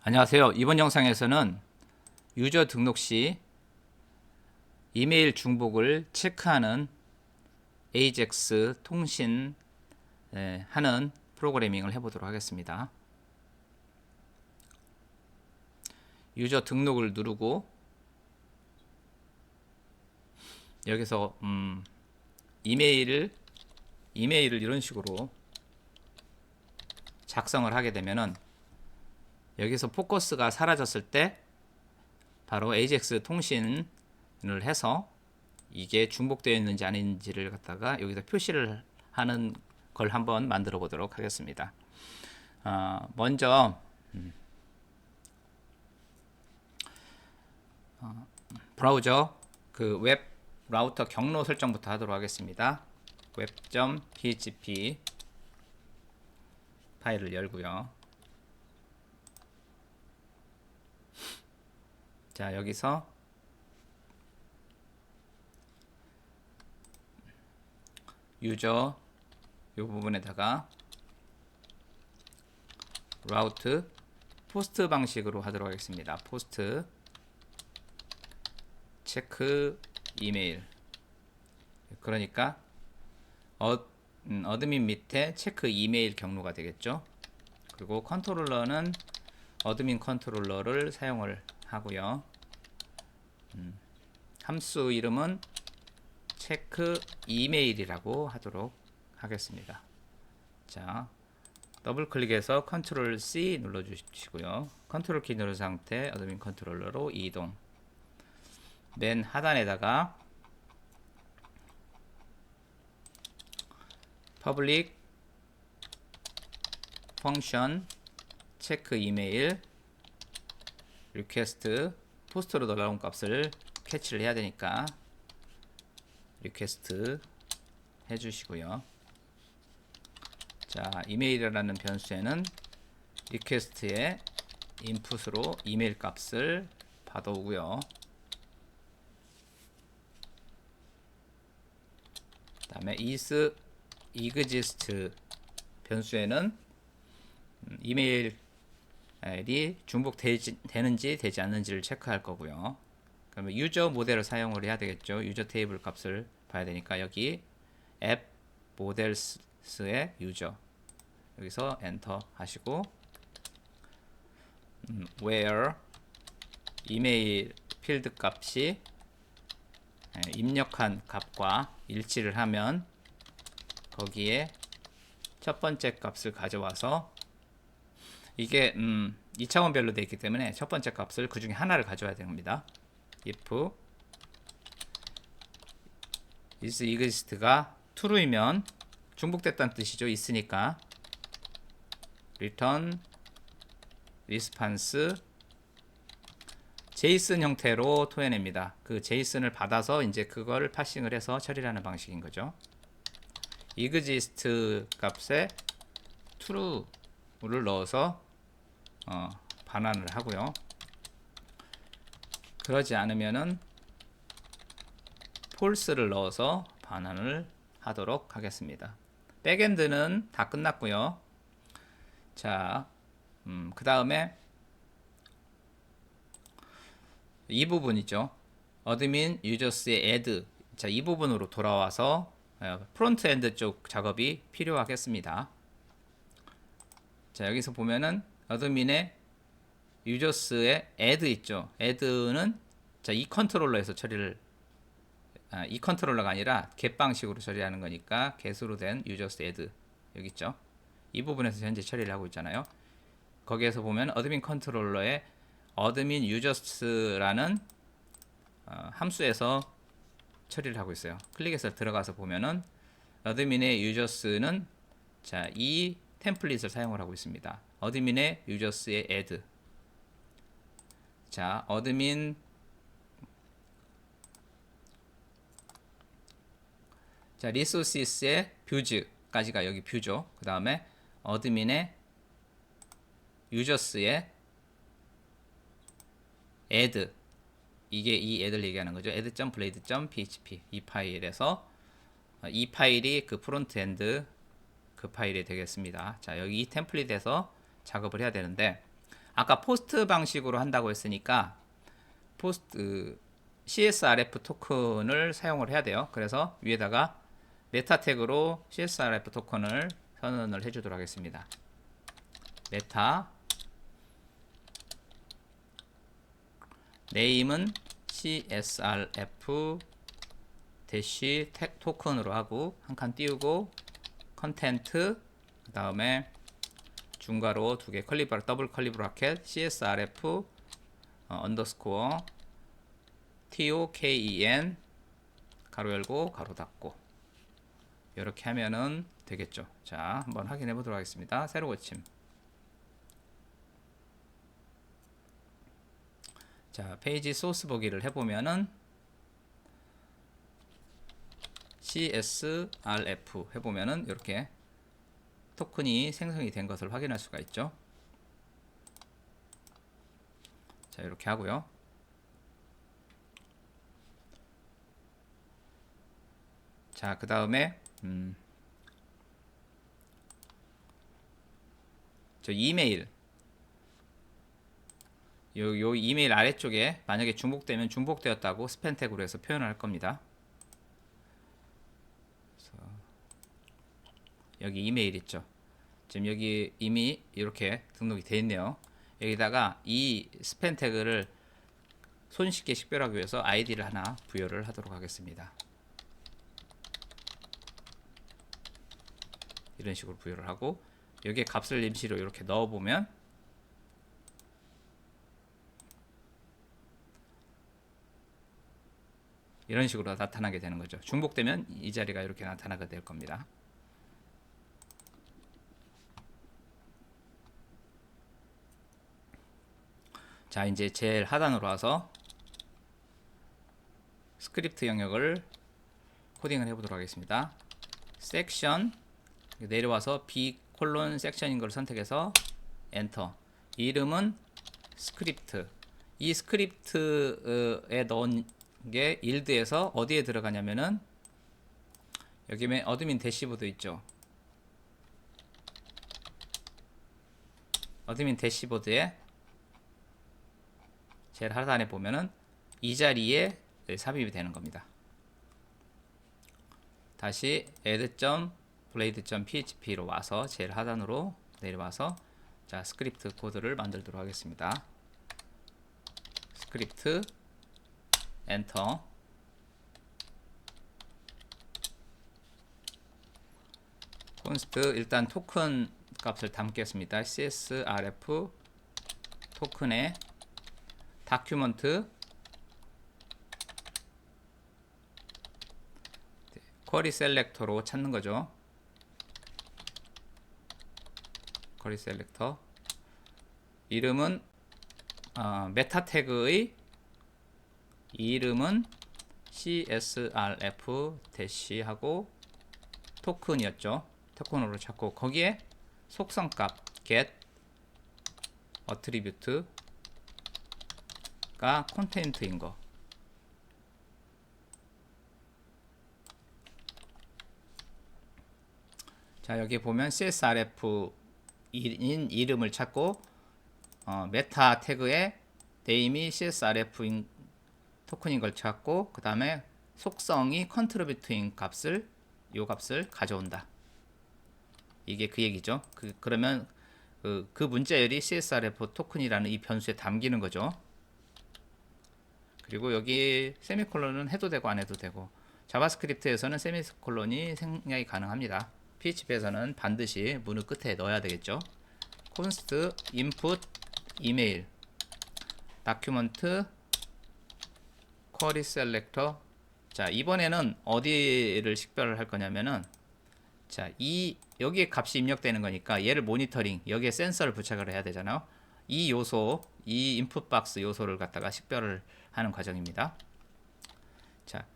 안녕하세요. 이번 영상에서는 유저 등록 시 이메일 중복을 체크하는 AJAX 통신 하는 프로그래밍을 해보도록 하겠습니다. 유저 등록을 누르고 여기서 이메일을 이런 식으로 작성을 하게 되면은 여기서 포커스가 사라졌을 때 바로 AJAX 통신을 해서 이게 중복되어 있는지 아닌지를 갖다가 여기다 표시를 하는 걸 한번 만들어 보도록 하겠습니다. 먼저 브라우저 그 웹 라우터 경로 설정부터 하도록 하겠습니다. web.php 파일을 열고요. 자, 여기서 유저 이 부분에다가 라우트 포스트 방식으로 하도록 하겠습니다. 포스트 체크 이메일, 그러니까 어드민 밑에 체크 이메일 경로가 되겠죠. 그리고 컨트롤러는 어드민 컨트롤러를 사용을 하고요. 함수 이름은 체크 이메일이라고 하도록 하겠습니다. 자, 더블 클릭해서 컨트롤 C 눌러 주시고요. 컨트롤 키 누른 상태 어드민 컨트롤러로 이동. 맨 하단에다가 퍼블릭 펑션 체크 이메일 리퀘스트 포스트로 날아온 값을 캐치를 해야 되니까 리퀘스트 해주시고요. 자, 이메일이라는 변수에는 리퀘스트의 인풋으로 이메일 값을 받아오고요. 그 다음에 is exist 변수에는 이메일이 중복되는지 되지 않는지를 체크할 거고요. 그러면 유저 모델을 사용을 해야 되겠죠. 유저 테이블 값을 봐야 되니까 여기 앱 모델스의 유저 여기서 엔터 하시고 where 이메일 필드 값이 입력한 값과 일치를 하면 거기에 첫 번째 값을 가져와서 이게 2차원별로 되어 있기 때문에 첫 번째 값을 그 중에 하나를 가져와야 됩니다. if is exist가 true이면 중복됐다는 뜻이죠. 있으니까 return response JSON 형태로 토해냅니다. 그 JSON을 받아서 이제 그걸 파싱을 해서 처리를 하는 방식인 거죠. exist 값에 true를 넣어서 반환을 하고요. 그러지 않으면은 false를 넣어서 반환을 하도록 하겠습니다. 백엔드는 다 끝났고요. 자, 그 다음에 이 부분이죠. 어드민 유저스의 add. 자, 이 부분으로 돌아와서 프론트 엔드 쪽 작업이 필요하겠습니다. 자, 여기서 보면은 어드민의 유저스의 add 있죠. add는 자, 이 컨트롤러에서 처리를 이 컨트롤러가 아니라 get 방식으로 처리하는 거니까 get으로 된 유저스 add 여기 있죠. 이 부분에서 현재 처리를 하고 있잖아요. 거기에서 보면 어드민 컨트롤러에 어드민 유저스라는 함수에서 처리를 하고 있어요. 클릭해서 들어가서 보면은 어드민의 유저스는 자, 이 템플릿을 사용을 하고 있습니다. 어드민의 유저스의 add. 자, 어드민 자, 리소시스의 뷰즈까지가 여기 뷰죠. 그 다음에 어드민의 유저스의 add 이게 이 add를 얘기하는 거죠. add.blade.php 이 파일에서 이 파일이 그 프론트엔드 그 파일이 되겠습니다. 자, 여기 이 템플릿에서 작업을 해야 되는데 아까 포스트 방식으로 한다고 했으니까 포스트 CSRF 토큰을 사용을 해야 돼요. 그래서 위에다가 메타 태그로 CSRF 토큰을 선언을 해주도록 하겠습니다. 메타 네임은 CSRF 대시 토큰으로 하고 한 칸 띄우고 컨텐트 그 다음에 중괄호 2개 더블 컬리 브라켓 CSRF 언더스코어 TOKEN 가로 열고 가로 닫고 이렇게 하면은 되겠죠. 자, 한번 확인해 보도록 하겠습니다. 새로 고침. 자, 페이지 소스 보기를 해보면은 CSRF 해보면은 이렇게 토큰이 생성이 된 것을 확인할 수가 있죠. 자, 이렇게 하고요. 자, 그 다음에 저 이메일 요 이메일 아래쪽에 만약에 중복되면 중복되었다고 스팸 태그로 해서 표현을 할 겁니다. 여기 이메일 있죠. 지금 여기 이미 이렇게 등록이 되어 있네요. 여기다가 이 스팸 태그를 손쉽게 식별하기 위해서 아이디를 하나 부여를 하도록 하겠습니다. 이런 식으로 부여를 하고 여기에 값을 임시로 이렇게 넣어보면 이런 식으로 나타나게 되는 거죠. 중복되면 이 자리가 이렇게 나타나게 될 겁니다. 자, 이제 제일 하단으로 와서 스크립트 영역을 코딩을 해보도록 하겠습니다. 섹션 내려와서 B 콜론 섹션인 걸 선택해서 엔터. 이름은 스크립트. 이 스크립트에 넣은 게 일드에서 어디에 들어가냐면은 여기 어드민 대시보드 있죠. 어드민 대시보드에 제일 하단에 보면은 이 자리에 삽입이 되는 겁니다. 다시 add.blade.php로 와서 제일 하단으로 내려와서 자, 스크립트 코드를 만들도록 하겠습니다. 스크립트 엔터. 콘스트 일단 토큰 값을 담겠습니다. CSRF 토큰에 다큐먼트 쿼리 셀렉터로 찾는 거죠. 쿼리 셀렉터 이름은 메타 태그의 이름은 CSRF 대시 하고 토큰이었죠. 토큰으로 찾고 거기에 속성값 get attribute가 콘텐트인 거. 자, 여기 보면 CSRF 인 이름을 찾고 메타 태그에 네임이 CSRF인 토큰인 걸 찾고 그 다음에 속성이 컨트리뷰트인 값을 요 값을 가져온다. 이게 그 얘기죠. 그러면 그 문자열이 CSRF 토큰이라는 이 변수에 담기는 거죠. 그리고 여기 세미콜론은 해도 되고 안 해도 되고 자바스크립트에서는 세미콜론이 생략이 가능합니다. PHP에서는 반드시 문을 끝에 넣어야 되겠죠. const input 이메일 다큐먼트 쿼리 셀렉터. 자, 이번에는 어디를 식별을 할 거냐면은 자, 여기에 값이 입력되는 거니까 얘를 모니터링, 여기에 센서를 부착을 해야 되잖아요. 이 요소, 이 인풋 박스 요소를 갖다가 식별을 하는 과정입니다. 자,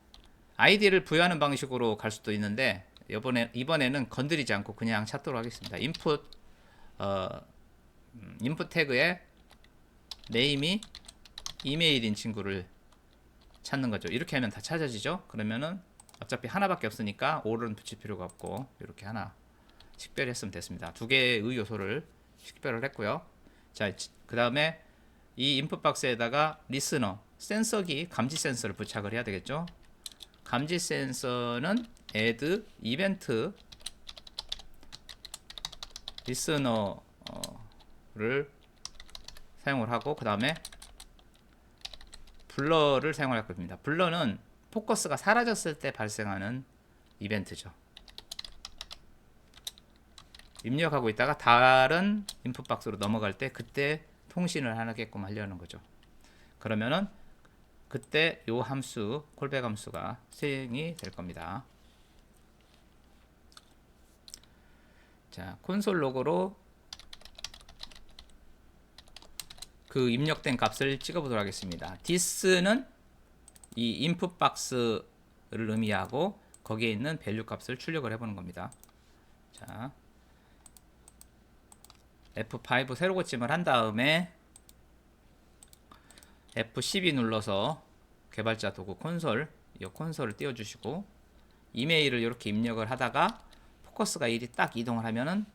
아이디를 부여하는 방식으로 갈 수도 있는데 이번에는 건드리지 않고 그냥 찾도록 하겠습니다. 인풋 태그에 네임이 이메일인 친구를 찾는 거죠. 이렇게 하면 다 찾아지죠. 그러면은 어차피 하나밖에 없으니까 오른 붙일 필요가 없고 이렇게 하나 식별했으면 됐습니다. 두 개의 요소를 식별을 했고요. 자, 그 다음에 이 인풋 박스에다가 리스너, 센서기, 감지 센서를 부착을 해야 되겠죠. 감지 센서는 add 이벤트 리스너를 사용을 하고, 그 다음에 블러를 사용할 겁니다. 블러는 포커스가 사라졌을 때 발생하는 이벤트죠. 입력하고 있다가 다른 인풋 박스로 넘어갈 때 그때 통신을 하게끔 하려는 거죠. 그러면은 그때 요 함수, 콜백 함수가 수행이 될 겁니다. 자, 콘솔 로그로 그 입력된 값을 찍어보도록 하겠습니다. this는 이 인풋 박스를 의미하고 거기에 있는 밸류 값을 출력을 해보는 겁니다. 자, F5 세로 고침을 한 다음에 F12 눌러서 개발자 도구 콘솔, 이 콘솔을 띄워주시고 이메일을 이렇게 입력을 하다가 포커스가 1이 딱 이동을 하면은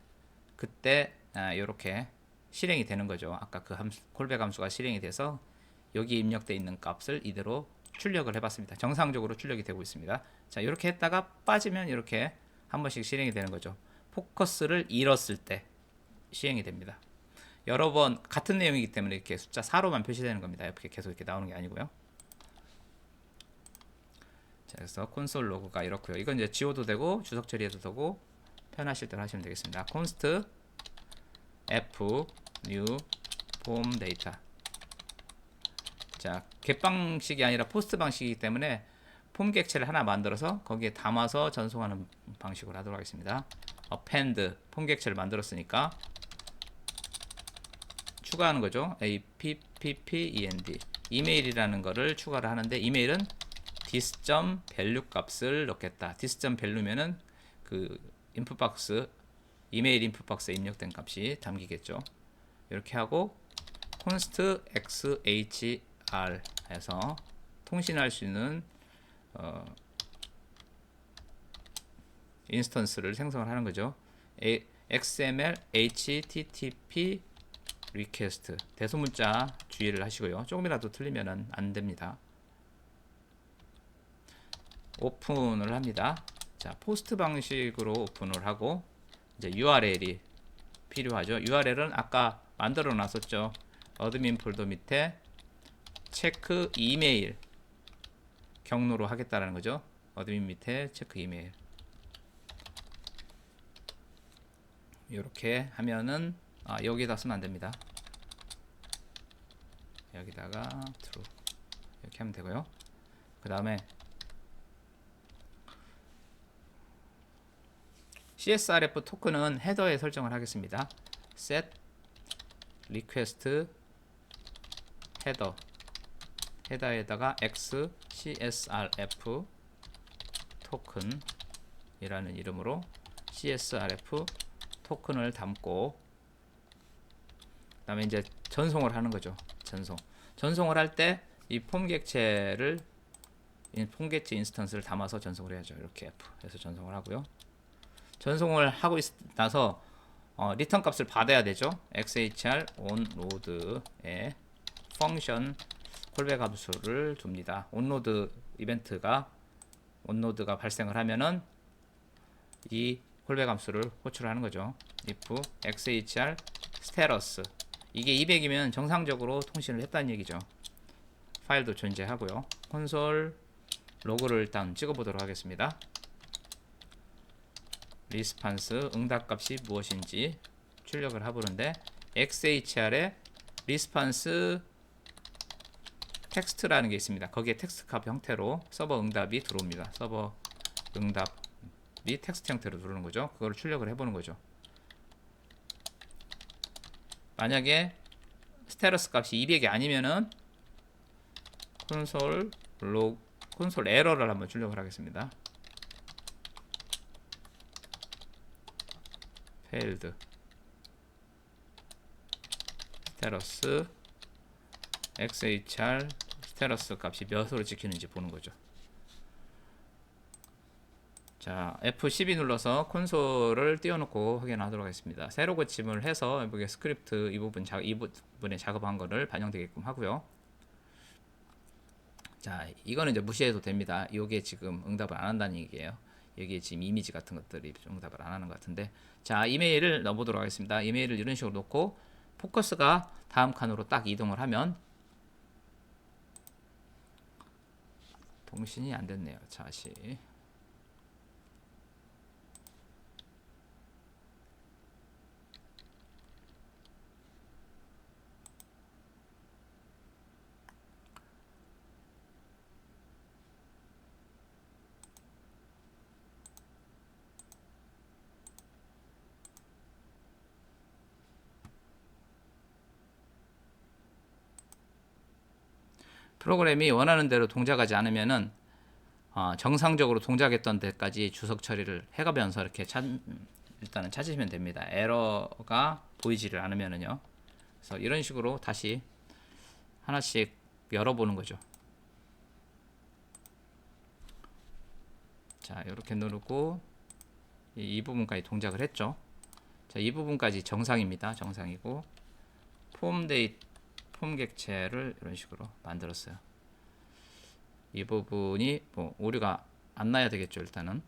그때 이렇게 실행이 되는 거죠. 아까 그 콜백 함수가 실행이 돼서 여기 입력되어 있는 값을 이대로 출력을 해봤습니다. 정상적으로 출력이 되고 있습니다. 자, 이렇게 했다가 빠지면 이렇게 한 번씩 실행이 되는 거죠. 포커스를 잃었을 때 시행이 됩니다. 여러 번 같은 내용이기 때문에 이렇게 숫자 4로만 표시되는 겁니다. 이렇게 계속 이렇게 나오는 게 아니고요. 자, 그래서 콘솔 로그가 이렇고요. 이건 이제 지워도 되고 주석 처리해도 되고 편하실 대로 하시면 되겠습니다. const f new form data. 자, get 방식이 아니라 포스트 방식이기 때문에 폼 객체를 하나 만들어서 거기에 담아서 전송하는 방식으로 하도록 하겠습니다. append 폼 객체를 만들었으니까 추가하는 거죠. append 이메일이라는 거를 추가를 하는데 이메일은 this.value 값을 넣겠다. this.value면은 그 인풋 박스 이메일 인풋 박스에 입력된 값이 담기겠죠. 이렇게 하고 const xhr 해서 통신할 수 있는 인스턴스를 생성을 하는 거죠. XML HTTP request 대소문자 주의를 하시고요. 조금이라도 틀리면 안 됩니다. 오픈을 합니다. 자, 포스트 방식으로 오픈을 하고 이제 URL이 필요하죠. URL은 아까 만들어 놨었죠. 어드민 폴더 밑에 체크 이메일 경로로 하겠다라는 거죠. 어드민 밑에 체크 이메일 이렇게 하면은 여기다 쓰면 안 됩니다. 여기다가 true 이렇게 하면 되고요. 그 다음에 CSRF 토큰은 헤더에 설정을 하겠습니다. set request header 헤더에다가 x CSRF 토큰이라는 이름으로 CSRF 토큰을 담고 그 다음에 이제 전송을 하는 거죠. 전송을 할 때 이 폼 객체를 폼 객체 인스턴스를 담아서 전송을 해야죠. 이렇게 F 해서 전송을 하고요. 전송을 하고 나서 리턴 값을 받아야 되죠. xhr onload에 펑션 콜백 함수를 둡니다. onload 이벤트가 onload가 발생을 하면은 이 콜백 함수를 호출하는 거죠. if xhr status 이게 200이면 정상적으로 통신을 했다는 얘기죠. 파일도 존재하고요. 콘솔 로그를 일단 찍어보도록 하겠습니다. 리스판스 응답값이 무엇인지 출력을 해보는데 xhr에 리스판스 텍스트라는 게 있습니다. 거기에 텍스트 값 형태로 서버 응답이 들어옵니다. 서버 응답이 텍스트 형태로 들어오는 거죠. 그걸 출력을 해보는 거죠. 만약에 스테러스 값이 200이 아니면은 콘솔 에러를 한번 출력을 하겠습니다. failed 스테러스 xhr 스테러스 값이 몇으로 찍히는지 보는 거죠. 자, F12 눌러서 콘솔을 띄워놓고 확인하도록 하겠습니다. 새로 고침을 해서 여기 스크립트 이 부분에 작업한 거를 반영되게끔 하고요. 자, 이거는 이제 무시해도 됩니다. 이게 지금 응답을 안 한다는 얘기예요. 여기에 지금 이미지 같은 것들이 응답을 안 하는 것 같은데, 자, 이메일을 넣어보도록 하겠습니다. 이메일을 이런 식으로 놓고 포커스가 다음 칸으로 딱 이동을 하면 동신이 안 됐네요. 다시. 프로그램이 원하는 대로 동작하지 않으면은 정상적으로 동작했던 데까지 주석 처리를 해가면서 이렇게 일단은 찾으시면 됩니다. 에러가 보이지를 않으면은요. 그래서 이런 식으로 다시 하나씩 열어보는 거죠. 자, 이렇게 누르고 이 부분까지 동작을 했죠. 자, 이 부분까지 정상입니다. 정상이고 폼 객체를 이런 식으로 만들었어요. 이 부분이 뭐 오류가 안 나야 되겠죠. 일단은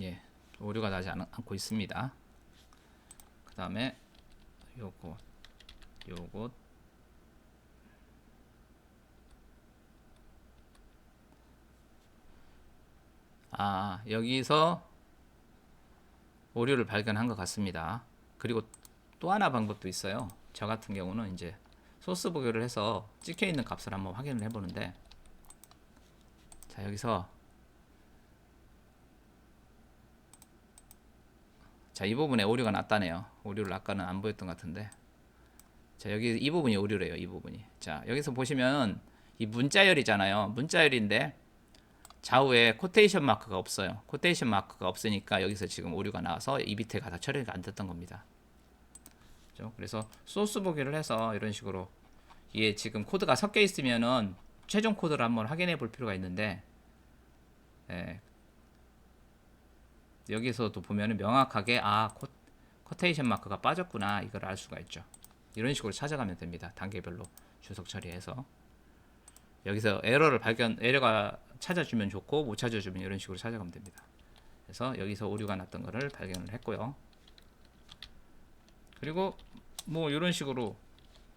예, 오류가 나지 않고 있습니다. 그 다음에 요거 여기서 오류를 발견한 것 같습니다. 그리고 또 하나 방법도 있어요. 저 같은 경우는 이제 소스 보교를 해서 찍혀 있는 값을 한번 확인을 해보는데, 자, 여기서 자, 이 부분에 오류가 났다네요. 오류를 아까는 안 보였던 것 같은데, 자, 여기 이 부분이 오류래요. 이 부분이. 자, 여기서 보시면 이 문자열이잖아요. 문자열인데 좌우에 코테이션 마크가 없어요. 코테이션 마크가 없으니까 여기서 지금 오류가 나와서 이 밑에가 다 처리가 안 됐던 겁니다. 그래서 소스 보기를 해서 이런 식으로 이게 지금 코드가 섞여 있으면은 최종 코드를 한번 확인해 볼 필요가 있는데, 예, 여기서도 보면은 명확하게 코테이션 마크가 빠졌구나 이걸 알 수가 있죠. 이런 식으로 찾아가면 됩니다. 단계별로 주석 처리해서 여기서 에러가 찾아주면 좋고 못 찾아주면 이런 식으로 찾아가면 됩니다. 그래서 여기서 오류가 났던 거를 발견을 했고요. 그리고 뭐 이런 식으로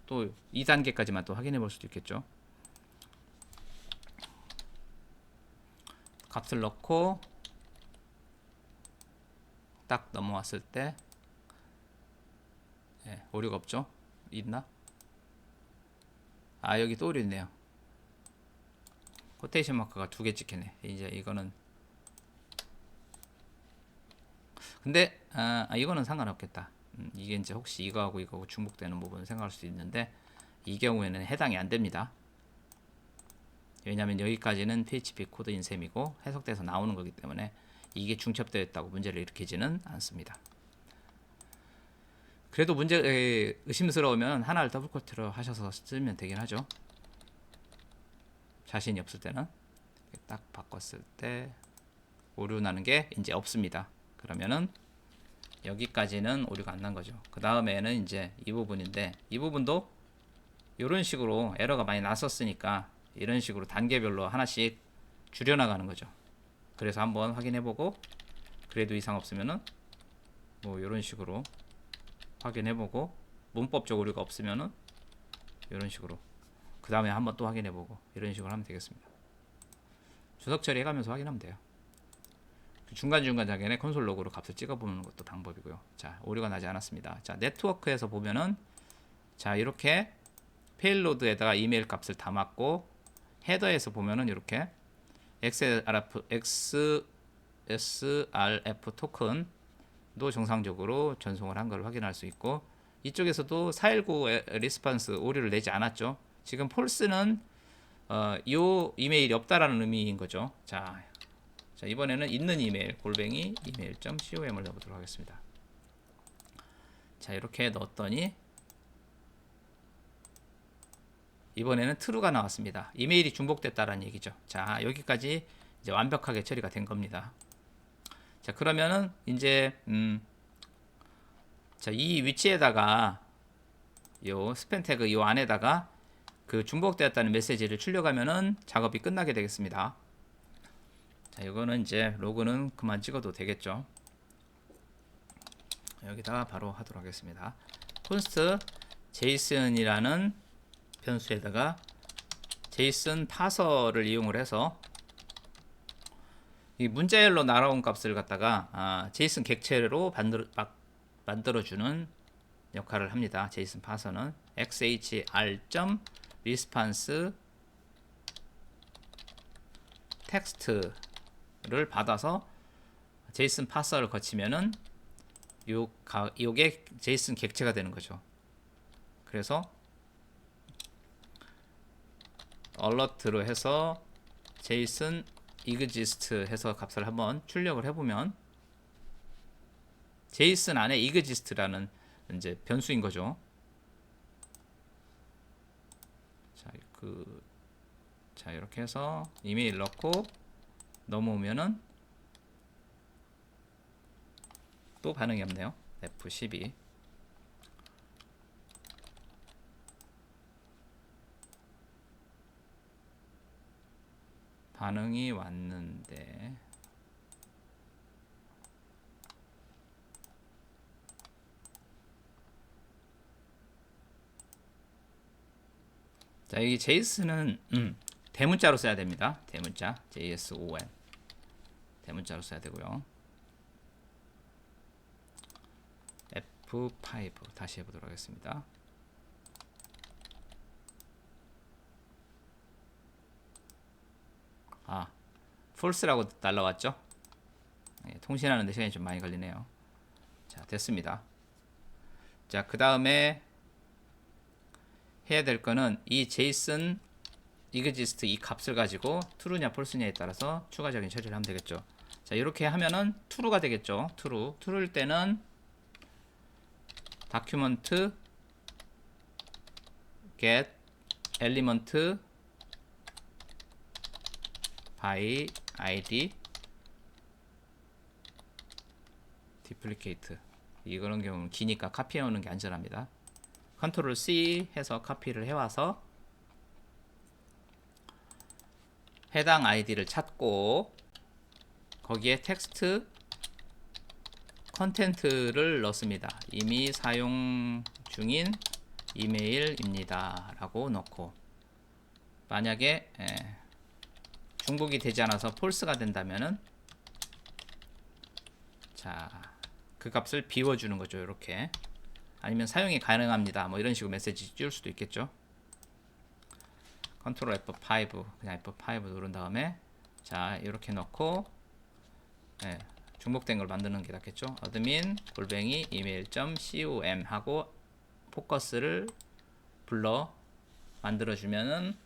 또 2단계까지만 또 확인해 볼 수도 있겠죠. 값을 넣고 딱 넘어왔을 때 오류가 없죠? 있나? 여기 또 오류 있네요. 코테이션 마크가 2개 찍히네. 이제 이거는 근데 이거는 상관없겠다. 이게 이제 혹시 이거하고 중복되는 부분을 생각할 수도 있는데 이 경우에는 해당이 안 됩니다. 왜냐하면 여기까지는 PHP 코드인 셈이고 해석돼서 나오는 거기 때문에 이게 중첩되어 있다고 문제를 일으키지는 않습니다. 그래도 의심스러우면 하나를 더블 코트로 하셔서 쓰면 되긴 하죠. 자신이 없을 때는 딱 바꿨을 때 오류 나는 게 이제 없습니다. 그러면은 여기까지는 오류가 안 난 거죠. 그 다음에는 이제 이 부분인데 이 부분도 이런 식으로 에러가 많이 났었으니까 이런 식으로 단계별로 하나씩 줄여나가는 거죠. 그래서 한번 확인해보고 그래도 이상 없으면은 뭐 이런 식으로 확인해보고 문법적 오류가 없으면은 이런 식으로 그 다음에 한번 또 확인해보고 이런 식으로 하면 되겠습니다. 주석 처리해가면서 확인하면 돼요. 중간중간 자기네 콘솔 로그로 값을 찍어보는 것도 방법이고요. 자, 오류가 나지 않았습니다. 자, 네트워크에서 보면은 자, 이렇게 페일로드에다가 이메일 값을 담았고 헤더에서 보면은 이렇게 XSRF 토큰도 정상적으로 전송을 한 걸 확인할 수 있고 이쪽에서도 419 리스폰스 오류를 내지 않았죠. 지금 폴스는 이 이메일이 없다라는 의미인 거죠. 자, 이번에는 있는 이메일 골뱅이 email.com을 넣어보도록 하겠습니다. 자, 이렇게 넣었더니 이번에는 true가 나왔습니다. 이메일이 중복됐다라는 얘기죠. 자, 여기까지 이제 완벽하게 처리가 된 겁니다. 자, 그러면은 이제 자, 이 위치에다가 요 스팸 태그 요 안에다가 그 중복되었다는 메시지를 출력하면은 작업이 끝나게 되겠습니다. 자, 이거는 이제 로그는 그만 찍어도 되겠죠. 여기다가 바로 하도록 하겠습니다. const jason이라는 변수에다가 제이슨 파서를 이용을 해서 이 문자열로 날아온 값을 갖다가 제이슨 객체로 만들어주는 역할을 합니다. 제이슨 파서는 xhr.response 텍스트를 받아서 제이슨 파서를 거치면은 요게 제이슨 객체가 되는 거죠. 그래서 alert로 해서 제이슨 exist 해서 값을 한번 출력을 해보면 제이슨 안에 exist라는 이제 변수인 거죠. 자, 이렇게 해서 이메일 넣고 넘어오면은 또 반응이 없네요. F12. 반응이 왔는데 자, 여기 JS는 대문자로 써야 됩니다. 대문자 JSON 대문자로 써야 되고요. F5 다시 해보도록 하겠습니다. false라고 날라왔죠. 통신하는데 시간이 좀 많이 걸리네요. 자, 됐습니다. 자, 그 다음에 해야 될 거는 이 JSON exist 이 값을 가지고 true냐 false냐에 따라서 추가적인 처리를 하면 되겠죠. 자, 이렇게 하면은 true가 되겠죠. true일 때는 document get element by id duplicate 이거는 경우는 기니까 카피해 오는 게 안전합니다. 컨트롤 C 해서 카피를 해와서 해당 아이디를 찾고 거기에 텍스트 컨텐트를 넣습니다. 이미 사용 중인 이메일입니다 라고 넣고 만약에 중복이 되지 않아서 폴스가 된다면은 자, 그 값을 비워주는 거죠. 이렇게 아니면 사용이 가능합니다. 뭐 이런 식으로 메시지 띄울 수도 있겠죠. 컨트롤 F5 그냥 F5 누른 다음에 자, 이렇게 넣고 중복된 걸 만드는 게 낫겠죠. admin 골뱅이 email.com 하고 포커스를 불러 만들어 주면은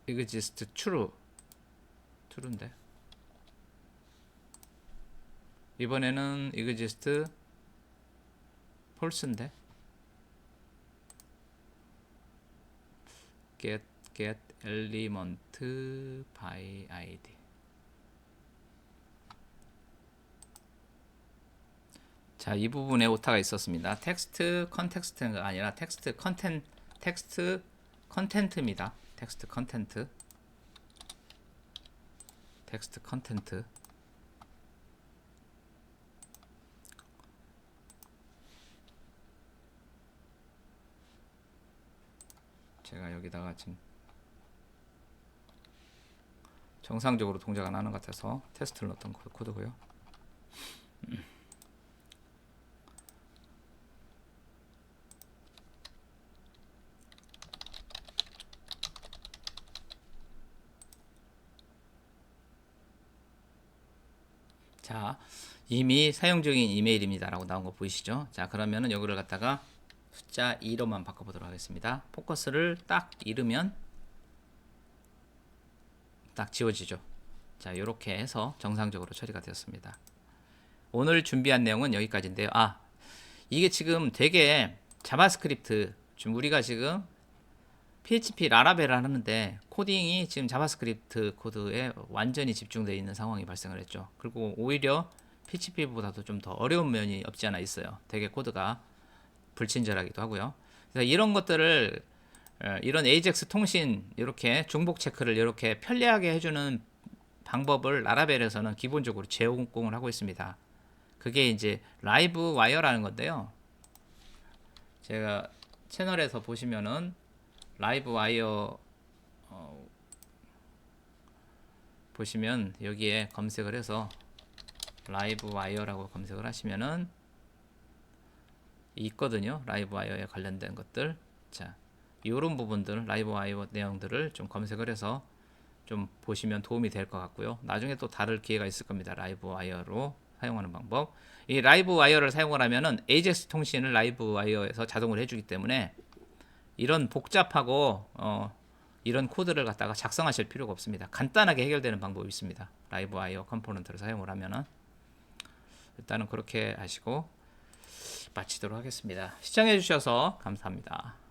exist true인데 이번에는 exist false인데 get element by id 자, 이 부분에 오타가 있었습니다. 텍스트 컨텍스트가 아니라 텍스트 컨텐트입니다. 텍스트 컨텐트 제가 여기다가 지금 정상적으로 동작 안 하는 것 같아서 테스트를 넣었던 코드고요. 자, 이미 사용 중인 이메일입니다 라고 나온 거 보이시죠? 자, 그러면은 여기를 갖다가 숫자 2로만 바꿔보도록 하겠습니다. 포커스를 딱 잃으면 딱 지워지죠. 자, 이렇게 해서 정상적으로 처리가 되었습니다. 오늘 준비한 내용은 여기까지인데요. 이게 지금 되게 자바스크립트 지금 우리가 지금 PHP 라라벨을 하는데 코딩이 지금 자바스크립트 코드에 완전히 집중되어 있는 상황이 발생을 했죠. 그리고 오히려 PHP보다도 좀 더 어려운 면이 없지 않아 있어요. 되게 코드가 불친절하기도 하고요. 그래서 이런 것들을 이런 AJAX 통신 이렇게 중복 체크를 이렇게 편리하게 해주는 방법을 라라벨에서는 기본적으로 제공을 하고 있습니다. 그게 이제 라이브 와이어라는 건데요. 제가 채널에서 보시면은 라이브 와이어 보시면 여기에 검색을 해서 라이브 와이어라고 검색을 하시면은 있거든요. 라이브 와이어에 관련된 것들. 자, 이런 부분들 라이브 와이어 내용들을 좀 검색을 해서 좀 보시면 도움이 될 것 같고요. 나중에 또 다를 기회가 있을 겁니다. 라이브 와이어로 사용하는 방법. 이 라이브 와이어를 사용을 하면은 AJAX 통신을 라이브 와이어에서 자동으로 해주기 때문에 이런 복잡하고 이런 코드를 갖다가 작성하실 필요가 없습니다. 간단하게 해결되는 방법이 있습니다. 라이브 와이어 컴포넌트를 사용을 하면은 일단은 그렇게 하시고 마치도록 하겠습니다. 시청해 주셔서 감사합니다.